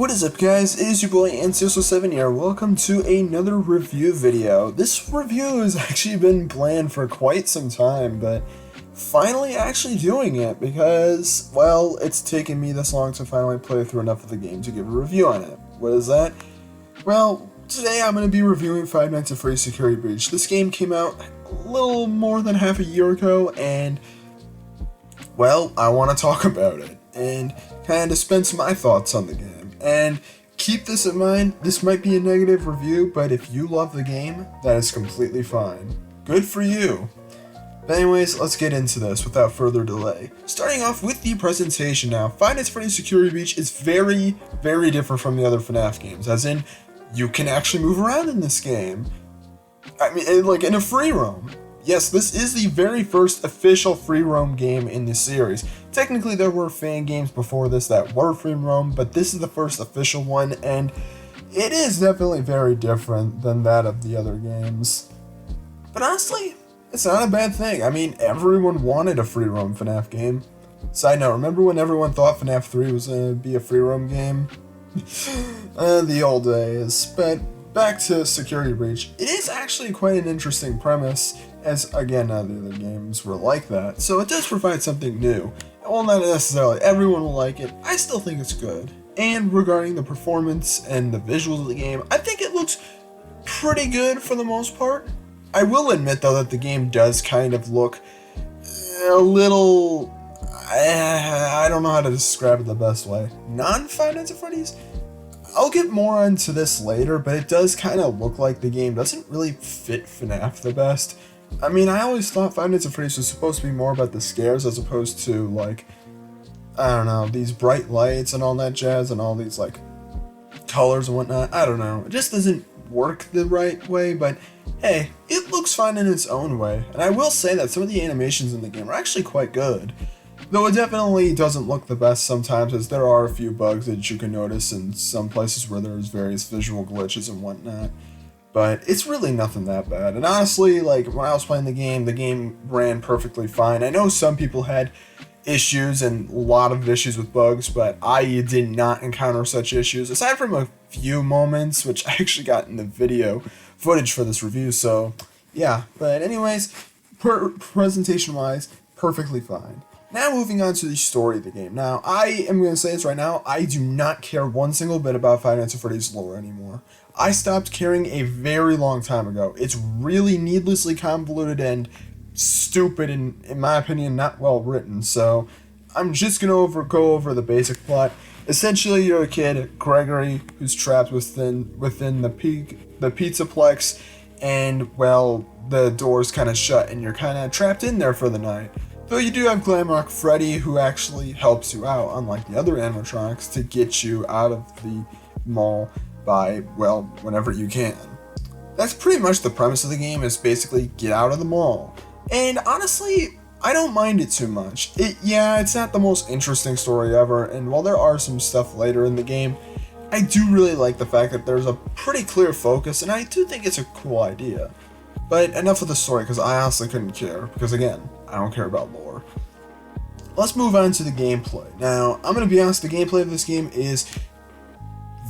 What is up, guys? It is your boy NC07 here. Welcome to another review video. This review has actually been planned for quite some time, but finally actually doing it because, well, it's taken me this long to finally play through enough of the game to give a review on it. What is that? Well, today I'm going to be reviewing Five Nights at Freddy's Security Breach. This game came out a little more than half a year ago, and, well, I want to talk about it and kind of dispense my thoughts on the game. And keep this in mind, this might be a negative review, but if you love the game, that is completely fine. Good for you. But anyways, let's get into this without further delay. Starting off with the presentation now, Five Nights at Freddy's Security Breach is very, very different from the other FNAF games, as in, you can actually move around in this game. I mean, like in a free roam. Yes, this is the very first official free roam game in the series. Technically, there were fan games before this that were free roam, but this is the first official one, and it is definitely very different than that of the other games. But honestly, it's not a bad thing. I mean, everyone wanted a free roam FNAF game. Side note, remember when everyone thought FNAF 3 was going to be a free roam game? The old days. But back to Security Breach. It is actually quite an interesting premise, as again, none of the other games were like that, so it does provide something new. Well, not necessarily everyone will like it, I still think it's good. And regarding the performance and the visuals of the game, I think it looks pretty good for the most part. I will admit though that the game does kind of look a little, I don't know how to describe it the best way. Non-Five Nights at Freddy's? I'll get more into this later, but it does kind of look like the game doesn't really fit FNAF the best. I mean, I always thought Five Nights at Freddy's was supposed to be more about the scares as opposed to, like, I don't know, these bright lights and all that jazz and all these, like, colors and whatnot. I don't know. It just doesn't work the right way, but hey, it looks fine in its own way. And I will say that some of the animations in the game are actually quite good. Though it definitely doesn't look the best sometimes, as there are a few bugs that you can notice in some places where there's various visual glitches and whatnot. But it's really nothing that bad. And honestly, like, when I was playing the game ran perfectly fine. I know some people had issues and a lot of issues with bugs, but I did not encounter such issues, aside from a few moments, which I actually got in the video footage for this review, so yeah. But anyways, presentation-wise, perfectly fine. Now moving on to the story of the game. Now, I am going to say this right now, I do not care one single bit about Five Nights at Freddy's lore anymore. I stopped caring a very long time ago. It's really needlessly convoluted and stupid and, in my opinion, not well written. So I'm just going to go over the basic plot. Essentially, you're a kid, Gregory, who's trapped within the Pizzaplex, and, well, the door's kind of shut and you're kind of trapped in there for the night. Though you do have Glamrock Freddy, who actually helps you out, unlike the other animatronics, to get you out of the mall by, well, whenever you can. That's pretty much the premise of the game, is basically get out of the mall. And honestly, I don't mind it too much. It's not the most interesting story ever, and while there are some stuff later in the game, I do really like the fact that there's a pretty clear focus, and I do think it's a cool idea. But enough of the story, because I honestly couldn't care, because again, I don't care about lore. Let's move on to the gameplay. Now, I'm going to be honest, the gameplay of this game is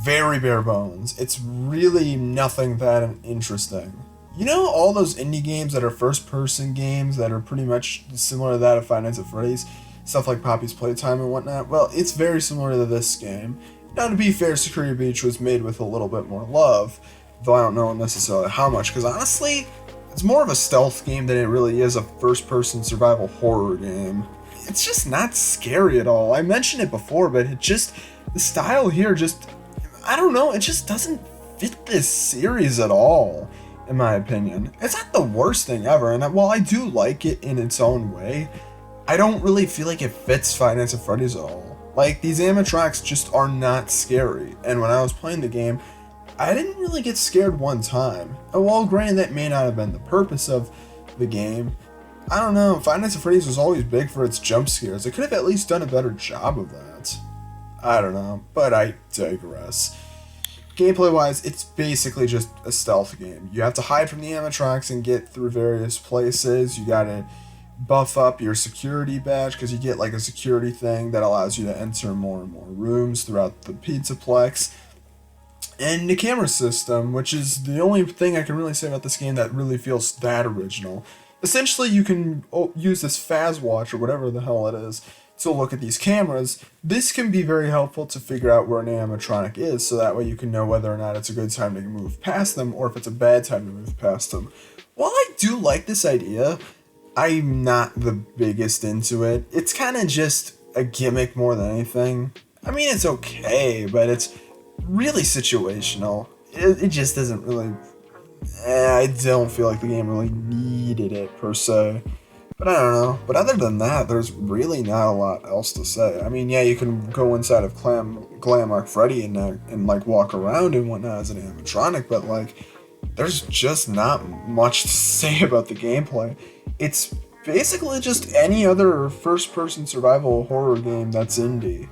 very bare bones. It's really nothing that interesting. You know all those indie games that are first-person games that are pretty much similar to that of Five Nights at Freddy's? Stuff like Poppy's Playtime and whatnot? Well, it's very similar to this game. Now, to be fair, Security Breach was made with a little bit more love, though I don't know necessarily how much, because honestly, it's more of a stealth game than it really is a first-person survival horror game. It's just not scary at all. I mentioned it before, but the style here just, I don't know, it just doesn't fit this series at all, in my opinion. It's not the worst thing ever, and while I do like it in its own way, I don't really feel like it fits Five Nights at Freddy's at all. Like, these animatronics just are not scary, and when I was playing the game, I didn't really get scared one time. And while granted that may not have been the purpose of the game, I don't know, Five Nights at Freddy's was always big for its jump scares. It could have at least done a better job of that. I don't know, but I digress. Gameplay-wise, it's basically just a stealth game. You have to hide from the animatronics and get through various places. You gotta buff up your security badge because you get like a security thing that allows you to enter more and more rooms throughout the Pizzaplex. And the camera system, which is the only thing I can really say about this game that really feels that original. Essentially, you can use this Faz Watch or whatever the hell it is to look at these cameras. This can be very helpful to figure out where an animatronic is, so that way you can know whether or not it's a good time to move past them or if it's a bad time to move past them. While I do like this idea, I'm not the biggest into it. It's kind of just a gimmick more than anything. I mean, it's okay, but it's really situational. It just doesn't really... I don't feel like the game really needed it, per se. But I don't know. But other than that, there's really not a lot else to say. I mean, yeah, you can go inside of Glamrock Freddy and like walk around and whatnot as an animatronic, but like, there's just not much to say about the gameplay. It's basically just any other first-person survival horror game that's indie.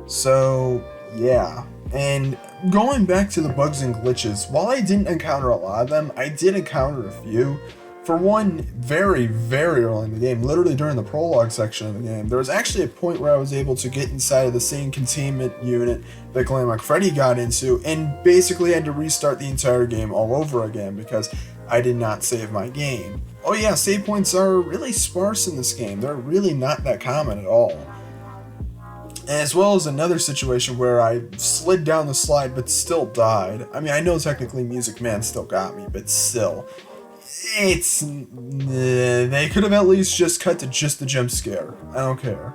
So, yeah. And going back to the bugs and glitches, while I didn't encounter a lot of them, I did encounter a few. For one, very, very early in the game, literally during the prologue section of the game, there was actually a point where I was able to get inside of the same containment unit that Glamrock Freddy got into, and basically had to restart the entire game all over again because I did not save my game. Oh yeah, save points are really sparse in this game. They're really not that common at all. As well as another situation where I slid down the slide but still died. I mean, I know technically Music Man still got me, but still. They could have at least just cut to just the jump scare. I don't care.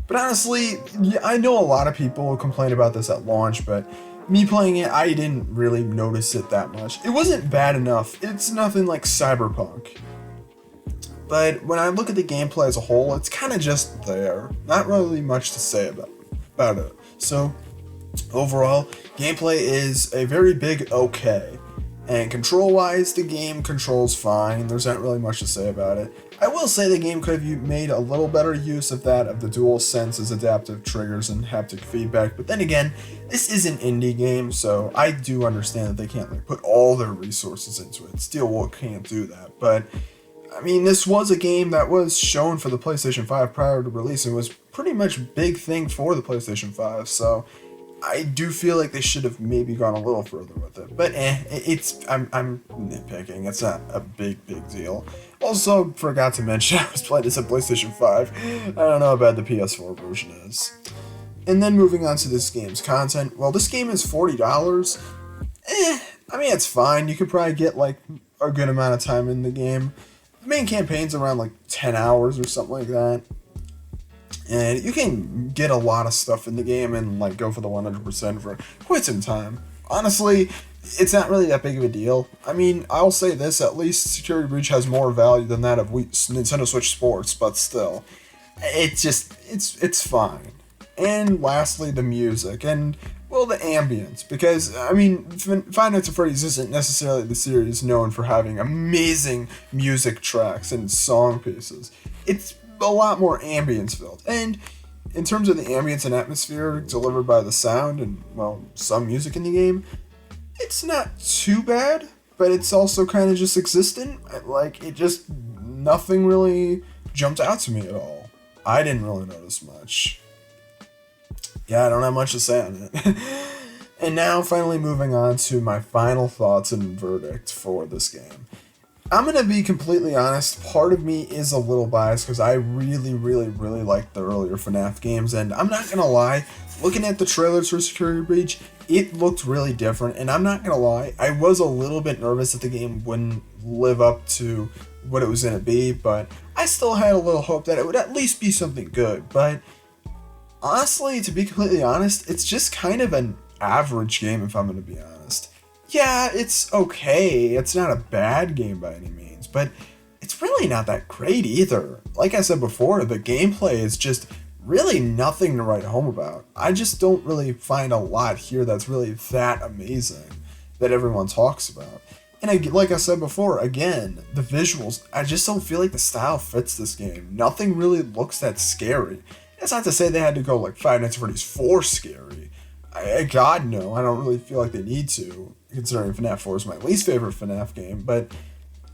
But honestly, I know a lot of people complain about this at launch, but me playing it, I didn't really notice it that much. It wasn't bad enough. It's nothing like Cyberpunk. But when I look at the gameplay as a whole, it's kind of just there. Not really much to say about it. So, overall, gameplay is a very big okay. And control-wise, the game controls fine. There's not really much to say about it. I will say the game could have made a little better use of the dual senses, adaptive triggers, and haptic feedback. But then again, this is an indie game, so I do understand that they can't like put all their resources into it. Steelwood can't do that. But I mean, this was a game that was shown for the PlayStation 5 prior to release and was pretty much a big thing for the PlayStation 5. So I do feel like they should have maybe gone a little further with it, but I'm nitpicking. It's not a big deal. Also, forgot to mention I was playing this on PlayStation 5. I don't know how bad the PS4 version is. And then moving on to this game's content. Well, this game is $40. I mean, it's fine. You could probably get like a good amount of time in the game. The main campaign's around like 10 hours or something like that. And you can get a lot of stuff in the game and like go for the 100% for quite some time. Honestly, it's not really that big of a deal. I mean, I'll say this, at least Security Breach has more value than that of Nintendo Switch Sports, but still, it's fine. And lastly, the music, and well, the ambience, because, I mean, Five Nights at Freddy's isn't necessarily the series known for having amazing music tracks and song pieces. It's a lot more ambience filled, and in terms of the ambience and atmosphere delivered by the sound and, well, some music in the game, it's not too bad, but it's also kind of just existent. Like, nothing really jumped out to me at all. I didn't really notice much. Yeah, I don't have much to say on it. And now, finally moving on to my final thoughts and verdict for this game. I'm going to be completely honest, part of me is a little biased because I really liked the earlier FNAF games, and I'm not going to lie, looking at the trailers for Security Breach, it looked really different, and I'm not going to lie, I was a little bit nervous that the game wouldn't live up to what it was going to be, but I still had a little hope that it would at least be something good. But honestly, to be completely honest, it's just kind of an average game if I'm going to be honest. Yeah, it's okay, it's not a bad game by any means, but it's really not that great either. Like I said before, the gameplay is just really nothing to write home about. I just don't really find a lot here that's really that amazing that everyone talks about. And like I said before, again, the visuals, I just don't feel like the style fits this game. Nothing really looks that scary. That's not to say they had to go like Five Nights at Freddy's 4 scary. God no, I don't really feel like they need to, considering FNAF 4 is my least favorite FNAF game, but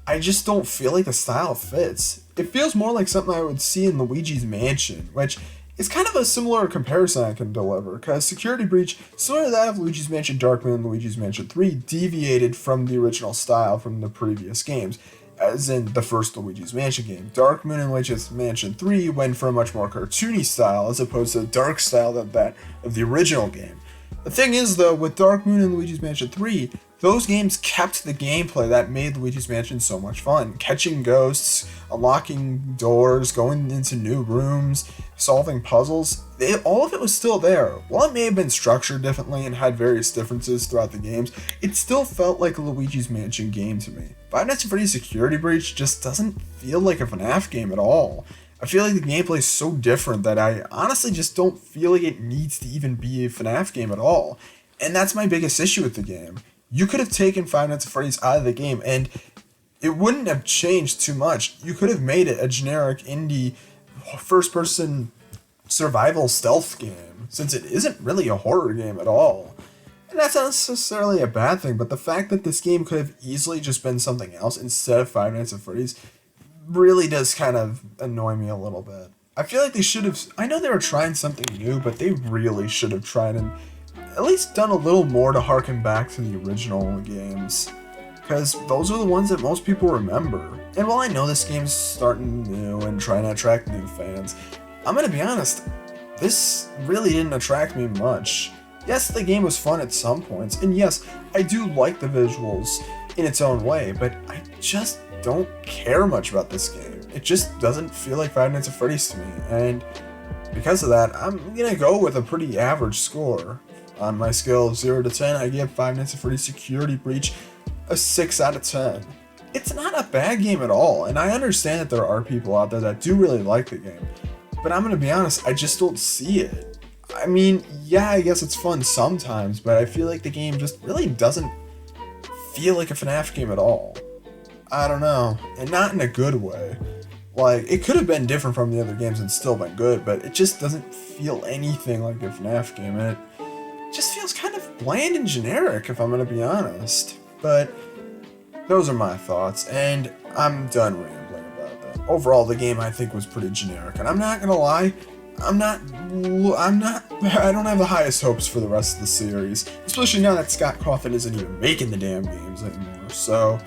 I just don't feel like the style fits. It feels more like something I would see in Luigi's Mansion, which is kind of a similar comparison I can deliver, because Security Breach, similar to that of Luigi's Mansion Dark Moon and Luigi's Mansion 3, deviated from the original style from the previous games, as in the first Luigi's Mansion game. Dark Moon and Luigi's Mansion 3 went for a much more cartoony style, as opposed to the dark style of that of the original game. The thing is, though, with Dark Moon and Luigi's Mansion 3, those games kept the gameplay that made Luigi's Mansion so much fun. Catching ghosts, unlocking doors, going into new rooms, solving puzzles, all of it was still there. While it may have been structured differently and had various differences throughout the games, it still felt like a Luigi's Mansion game to me. Five Nights at Freddy's Security Breach just doesn't feel like a FNAF game at all. I feel like the gameplay is so different that I honestly just don't feel like it needs to even be a FNAF game at all. And that's my biggest issue with the game. You could have taken Five Nights at Freddy's out of the game and it wouldn't have changed too much. You could have made it a generic indie first-person survival stealth game, since it isn't really a horror game at all. And that's not necessarily a bad thing, but the fact that this game could have easily just been something else instead of Five Nights at Freddy's really does kind of annoy me a little bit. I feel like they should have, I know they were trying something new, but they really should have tried and at least done a little more to harken back to the original games, because those are the ones that most people remember. And while I know this game's starting new and trying to attract new fans, I'm gonna be honest, this really didn't attract me much. Yes, the game was fun at some points, and yes, I do like the visuals in its own way, but I just don't care much about this game. It just doesn't feel like Five Nights at Freddy's to me, and because of that, I'm gonna go with a pretty average score. On my scale of 0 to 10, I give Five Nights at Freddy's Security Breach a 6 out of 10. It's not a bad game at all, and I understand that there are people out there that do really like the game, but I'm gonna be honest, I just don't see it. I mean, yeah, I guess it's fun sometimes, but I feel like the game just really doesn't feel like a FNAF game at all. I don't know, and not in a good way. Like, it could have been different from the other games and still been good, but it just doesn't feel anything like a FNAF game, and it just feels kind of bland and generic, if I'm gonna be honest. But those are my thoughts, and I'm done rambling about that. Overall, the game I think was pretty generic, and I'm not gonna lie, I don't have the highest hopes for the rest of the series, especially now that Scott Cawthon isn't even making the damn games anymore, so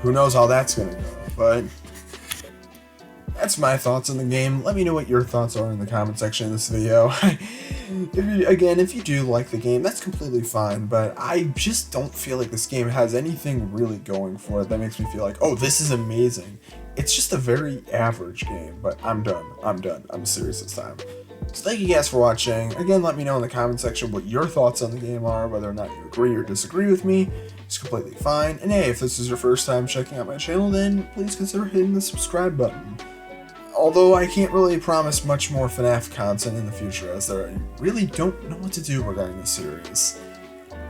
who knows how that's gonna go, but that's my thoughts on the game. Let me know what your thoughts are in the comment section of this video. If you do like the game, that's completely fine, but I just don't feel like this game has anything really going for it that makes me feel like, oh, this is amazing. It's just a very average game, but I'm done. I'm serious this time. So thank you guys for watching. Again, let me know in the comment section what your thoughts on the game are, whether or not you agree or disagree with me. It's completely fine. And hey, if this is your first time checking out my channel, then please consider hitting the subscribe button. Although I can't really promise much more FNAF content in the future, as I really don't know what to do regarding this series.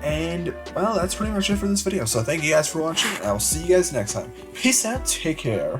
And, well, that's pretty much it for this video. So thank you guys for watching, and I will see you guys next time. Peace out, take care.